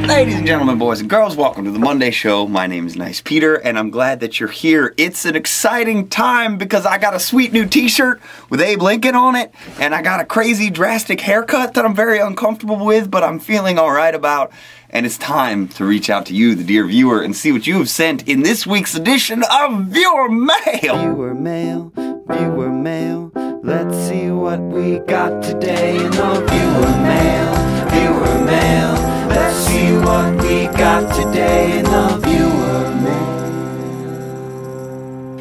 Ladies and gentlemen, boys and girls, welcome to the Monday Show. My name is Nice Peter, and I'm glad that you're here. It's an exciting time because I got a sweet new t-shirt with Abe Lincoln on it, and I got a crazy drastic haircut that I'm very uncomfortable with, but I'm feeling alright about. And it's time to reach out to you, the dear viewer, and see what you have sent in this week's edition of Viewer Mail. Viewer Mail, Viewer Mail. Let's see what we got today in the Viewer Mail, Viewer Mail. Let's see what we got today in the Viewer Mail.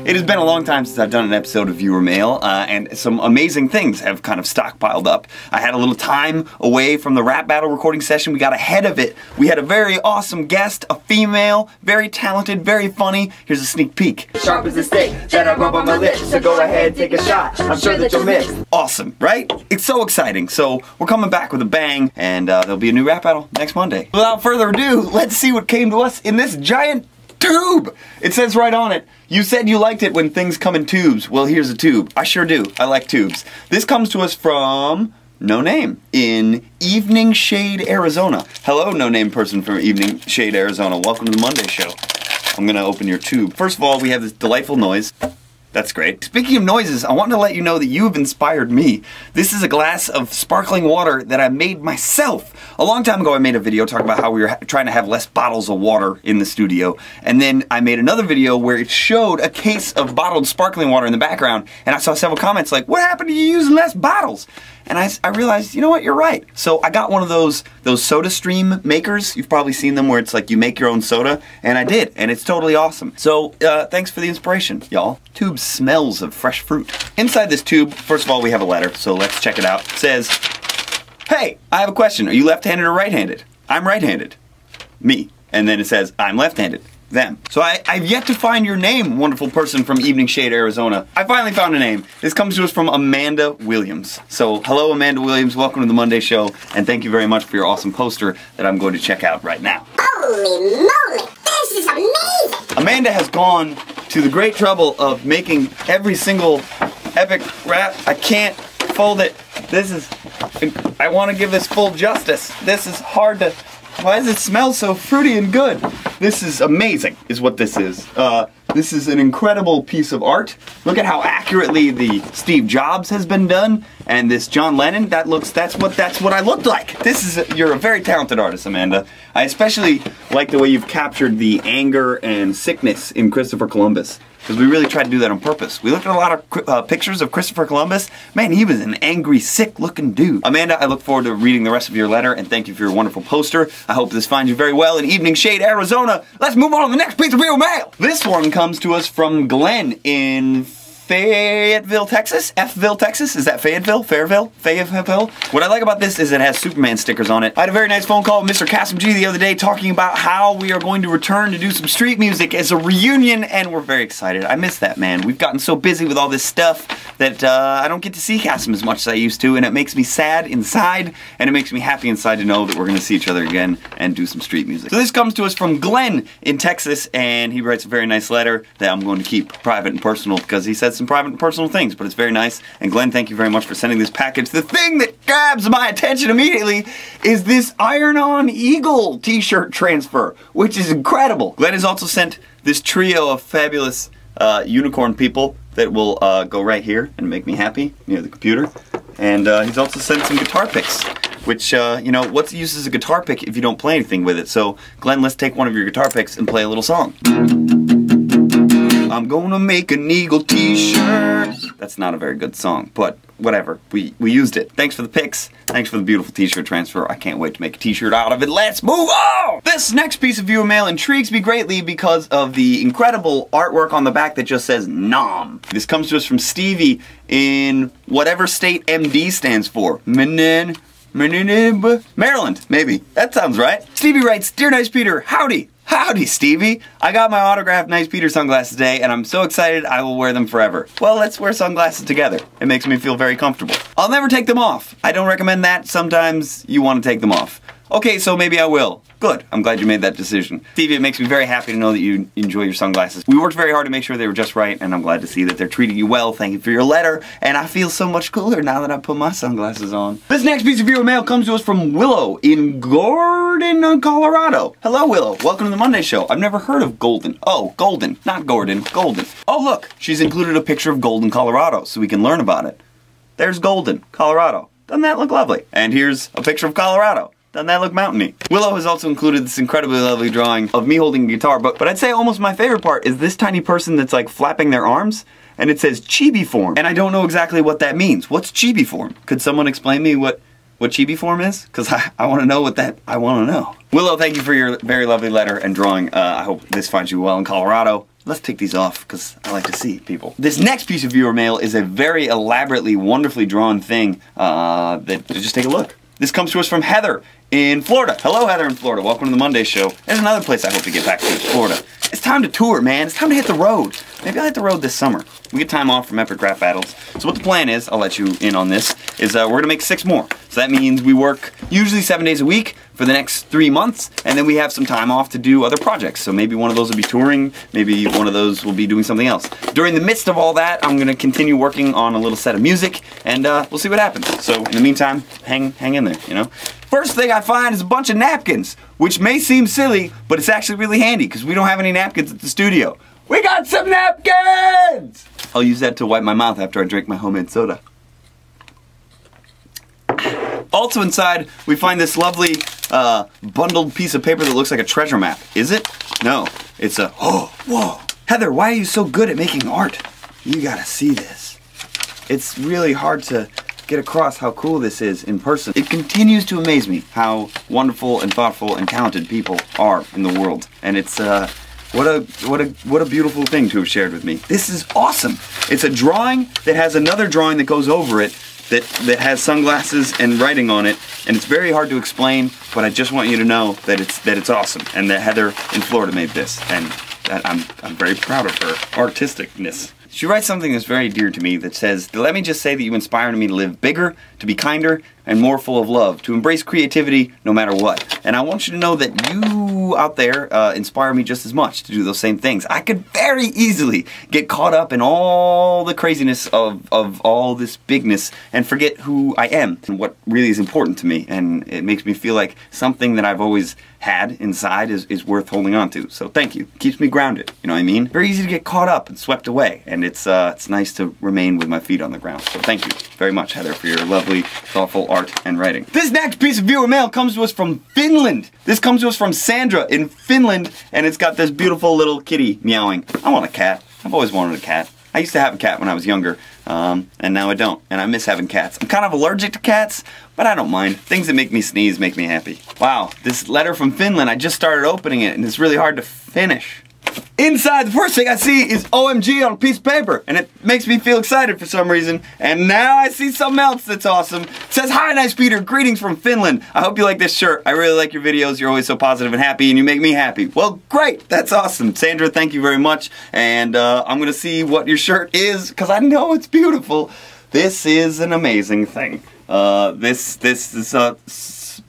It has been a long time since I've done an episode of Viewer Mail, and some amazing things have kind of stockpiled up. I had a little time away from the rap battle recording session. We got ahead of it. We had a very awesome guest, a female, very talented, very funny. Here's a sneak peek. Sharp as a steak that I rub on my lips, so go ahead, take a shot. I'm sure that you'll miss. Awesome, right? It's so exciting. So we're coming back with a bang, and there'll be a new rap battle next Monday. Without further ado, let's see what came to us in this giant tube. It says right on it, you said you liked it when things come in tubes. Well, here's a tube. I sure do. I like tubes. This comes to us from No Name in Evening Shade, Arizona. Hello, No Name person from Evening Shade, Arizona. Welcome to the Monday Show. I'm gonna open your tube. First of all, we have this delightful noise. That's great. Speaking of noises, I wanted to let you know that you have inspired me. This is a glass of sparkling water that I made myself. A long time ago I made a video talking about how we were trying to have less bottles of water in the studio. And then I made another video where it showed a case of bottled sparkling water in the background. And I saw several comments like, what happened to you using less bottles? And I realized, you know what, you're right. So I got one of those soda stream makers. You've probably seen them where it's like you make your own soda. And I did, and it's totally awesome. So thanks for the inspiration, y'all. Tube smells of fresh fruit. Inside this tube, first of all, we have a letter, so let's check it out. It says, hey, I have a question. Are you left-handed or right-handed? I'm right-handed. Me. And then it says, I'm left-handed. Them. So I've yet to find your name, wonderful person from Evening Shade, Arizona. I finally found a name. This comes to us from Amanda Williams. So hello, Amanda Williams. Welcome to the Monday Show, and thank you very much for your awesome poster that I'm going to check out right now. Holy moly, this is amazing! Amanda has gone to the great trouble of making every single epic rap. I can't fold it. This is, I want to give this full justice. This is hard to, why does it smell so fruity and good? This is amazing, is what this is. This is an incredible piece of art. Look at how accurately the Steve Jobs has been done, and this John Lennon. That's what I looked like. You're a very talented artist, Amanda. I especially like the way you've captured the anger and sickness in Christopher Columbus, because we really tried to do that on purpose. We looked at a lot of pictures of Christopher Columbus. Man, he was an angry, sick-looking dude. Amanda, I look forward to reading the rest of your letter, and thank you for your wonderful poster. I hope this finds you very well in Evening Shade, Arizona. Let's move on to the next piece of Viewer Mail. This one comes to us from Glenn in Fayetteville, Texas? F-ville, Texas? Is that Fayetteville? Fairville? Fayetteville? What I like about this is it has Superman stickers on it. I had a very nice phone call with Mr. Kasim G the other day talking about how we are going to return to do some street music as a reunion, and we're very excited. I miss that, man. We've gotten so busy with all this stuff that I don't get to see Kasim as much as I used to, and it makes me sad inside, and it makes me happy inside to know that we're going to see each other again and do some street music. So this comes to us from Glenn in Texas, and he writes a very nice letter that I'm going to keep private and personal because he says some private and personal things, but it's very nice. And Glenn, thank you very much for sending this package. The thing that grabs my attention immediately is this Iron-On Eagle t-shirt transfer, which is incredible. Glenn has also sent this trio of fabulous unicorn people that will go right here and make me happy near the computer. And he's also sent some guitar picks, which, you know, what's the use as a guitar pick if you don't play anything with it? So, Glenn, let's take one of your guitar picks and play a little song. I'm gonna make an eagle t-shirt. That's not a very good song, but whatever. We used it. Thanks for the pics. Thanks for the beautiful t-shirt transfer. I can't wait to make a t-shirt out of it. Let's move on! This next piece of viewer mail intrigues me greatly because of the incredible artwork on the back that just says NOM. This comes to us from Stevie in whatever state MD stands for. Maryland, maybe. That sounds right. Stevie writes, Dear Nice Peter, howdy. Howdy, Stevie. I got my autographed Nice Peter sunglasses today, and I'm so excited I will wear them forever. Well, let's wear sunglasses together. It makes me feel very comfortable. I'll never take them off. I don't recommend that. Sometimes you want to take them off. Okay, so maybe I will. Good. I'm glad you made that decision. Stevie, it makes me very happy to know that you enjoy your sunglasses. We worked very hard to make sure they were just right, and I'm glad to see that they're treating you well. Thank you for your letter, and I feel so much cooler now that I put my sunglasses on. This next piece of viewer mail comes to us from Willow in Gordon, Colorado. Hello, Willow. Welcome to the Monday Show. I've never heard of Golden. Oh, Golden. Not Gordon. Golden. Oh, look. She's included a picture of Golden, Colorado, so we can learn about it. There's Golden, Colorado. Doesn't that look lovely? And here's a picture of Colorado. Doesn't that look mountainy? Willow has also included this incredibly lovely drawing of me holding a guitar, but I'd say almost my favorite part is this tiny person that's like flapping their arms, and it says chibi form. And I don't know exactly what that means. What's chibi form? Could someone explain me what chibi form is? Because I want to know what that, I want to know. Willow, thank you for your very lovely letter and drawing. I hope this finds you well in Colorado. Let's take these off, because I like to see people. This next piece of viewer mail is a very elaborately, wonderfully drawn thing just take a look. This comes to us from Heather in Florida. Hello, Heather in Florida. Welcome to the Monday Show. There's another place I hope to get back to, Florida. It's time to tour, man. It's time to hit the road. Maybe I'll hit the road this summer. We get time off from epic rap battles. So what the plan is, I'll let you in on this, is we're gonna make 6 more. So that means we work usually 7 days a week for the next 3 months, and then we have some time off to do other projects. So maybe one of those will be touring, maybe one of those will be doing something else. During the midst of all that, I'm gonna continue working on a little set of music, and we'll see what happens. So in the meantime, hang in there, you know? First thing I find is a bunch of napkins, which may seem silly, but it's actually really handy because we don't have any napkins at the studio. We got some napkins! I'll use that to wipe my mouth after I drink my homemade soda. Also inside, we find this lovely bundled piece of paper that looks like a treasure map. Is it? No. It's a, oh, whoa. Heather, why are you so good at making art? You gotta see this. It's really hard to get across how cool this is in person. It continues to amaze me how wonderful and thoughtful and talented people are in the world. And it's, what a beautiful thing to have shared with me. This is awesome. It's a drawing that has another drawing that goes over it that has sunglasses and writing on it, and it's very hard to explain, but I just want you to know that it's awesome, and that Heather in Florida made this, and that I'm very proud of her artisticness. She writes something that's very dear to me that says, "Let me just say that you inspire me to live bigger, to be kinder, and more full of love, to embrace creativity no matter what." And I want you to know that you out there inspire me just as much to do those same things. I could very easily get caught up in all the craziness of all this bigness and forget who I am and what really is important to me. And it makes me feel like something that I've always had inside is worth holding on to. So thank you. It keeps me grounded. You know what I mean? Very easy to get caught up and swept away. And it's nice to remain with my feet on the ground. So thank you very much, Heather, for your lovely, thoughtful art and writing. This next piece of viewer mail comes to us from Finland. This comes to us from Sandra in Finland, and it's got this beautiful little kitty meowing. I want a cat. I've always wanted a cat. I used to have a cat when I was younger, and now I don't, and I miss having cats. I'm kind of allergic to cats, but I don't mind. Things that make me sneeze make me happy. Wow, this letter from Finland, I just started opening it, and it's really hard to finish. Inside, the first thing I see is OMG on a piece of paper, and it makes me feel excited for some reason. And now I see something else that's awesome. It says, "Hi, Nice Peter, greetings from Finland. I hope you like this shirt. I really like your videos. You're always so positive and happy, and you make me happy." Well, great. That's awesome. Sandra, thank you very much. And I'm going to see what your shirt is, because I know it's beautiful. This is an amazing thing. This is a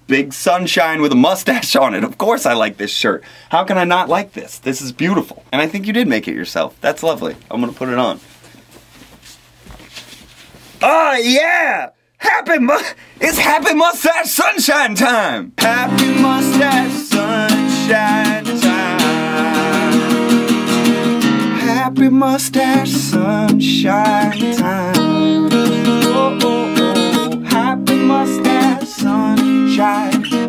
big sunshine with a mustache on it. Of course I like this shirt. How can I not like this? This is beautiful. And I think you did make it yourself. That's lovely. I'm gonna put it on. Oh yeah! It's Happy Mustache Sunshine time! Happy Mustache Sunshine time. Happy Mustache Sunshine time. Oh, oh, oh. Happy Mustache Sunshine time.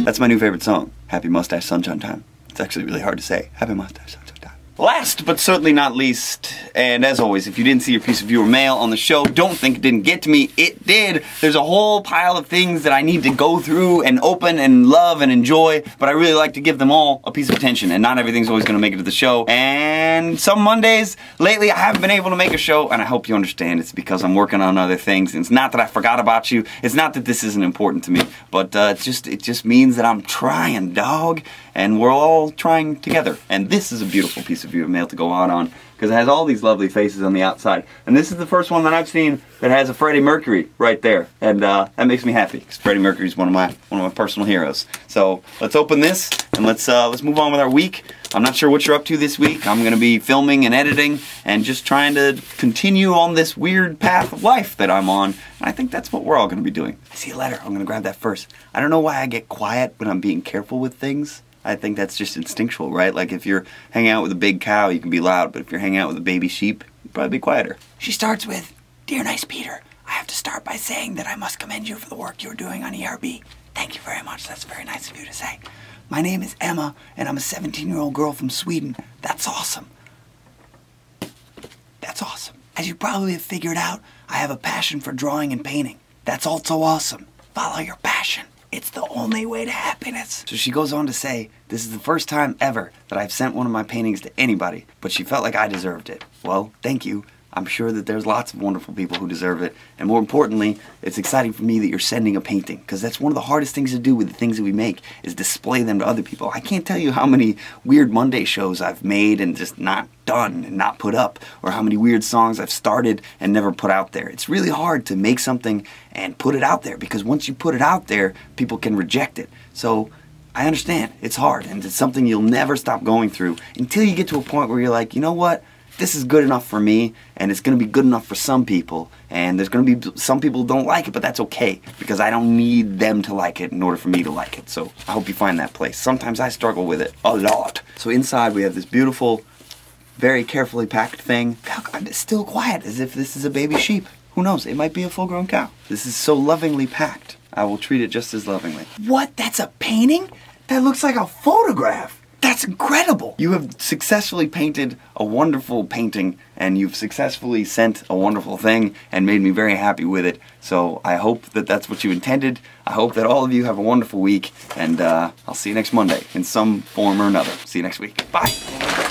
That's my new favorite song, Happy Mustache Sunshine Time. It's actually really hard to say. Happy Mustache Sunshine Time. Last but certainly not least, and as always, if you didn't see your piece of viewer mail on the show, don't think it didn't get to me. It did. There's a whole pile of things that I need to go through and open and love and enjoy, but I really like to give them all a piece of attention, and not everything's always going to make it to the show. And some Mondays, lately, I haven't been able to make a show, and I hope you understand it's because I'm working on other things. And it's not that I forgot about you. It's not that this isn't important to me, but it just means that I'm trying, dog. And we're all trying together. And this is a beautiful piece of viewer mail to go out on. because it has all these lovely faces on the outside. And this is the first one that I've seen that has a Freddie Mercury right there, and that makes me happy because Freddie Mercury is one of my personal heroes. So let's open this and let's move on with our week. I'm not sure what you're up to this week. I'm going to be filming and editing and just trying to continue on this weird path of life that I'm on. And I think that's what we're all going to be doing. I see a letter. I'm going to grab that first. I don't know why I get quiet when I'm being careful with things. I think that's just instinctual, right? Like if you're hanging out with a big cow, you can be loud, but if you're hanging out with a baby sheep, you'll probably be quieter. She starts with, "Dear nice Peter, I have to start by saying that I must commend you for the work you're doing on ERB. Thank you very much. That's very nice of you to say. My name is Emma, and I'm a 17-year-old girl from Sweden. That's awesome. That's awesome. As you probably have figured out, I have a passion for drawing and painting. That's also awesome. Follow your passion. It's the only way to happiness." So she goes on to say, "This is the first time ever that I've sent one of my paintings to anybody, but she felt like I deserved it. Well, thank you. I'm sure that there's lots of wonderful people who deserve it. And more importantly, it's exciting for me that you're sending a painting, because that's one of the hardest things to do with the things that we make, is display them to other people. I can't tell you how many weird Monday shows I've made and just not done and not put up, or how many weird songs I've started and never put out there. It's really hard to make something and put it out there, because once you put it out there, people can reject it. So I understand it's hard, and it's something you'll never stop going through until you get to a point where you're like, you know what? This is good enough for me, and it's going to be good enough for some people, and there's going to be some people who don't like it, but that's okay, because I don't need them to like it in order for me to like it. So I hope you find that place. Sometimes I struggle with it a lot. So inside we have this beautiful, very carefully packed thing. It's still quiet, as if this is a baby sheep. Who knows? It might be a full-grown cow. This is so lovingly packed. I will treat it just as lovingly. What? That's a painting? That looks like a photograph. That's incredible! You have successfully painted a wonderful painting, and you've successfully sent a wonderful thing and made me very happy with it. So I hope that that's what you intended. I hope that all of you have a wonderful week, and I'll see you next Monday in some form or another. See you next week. Bye!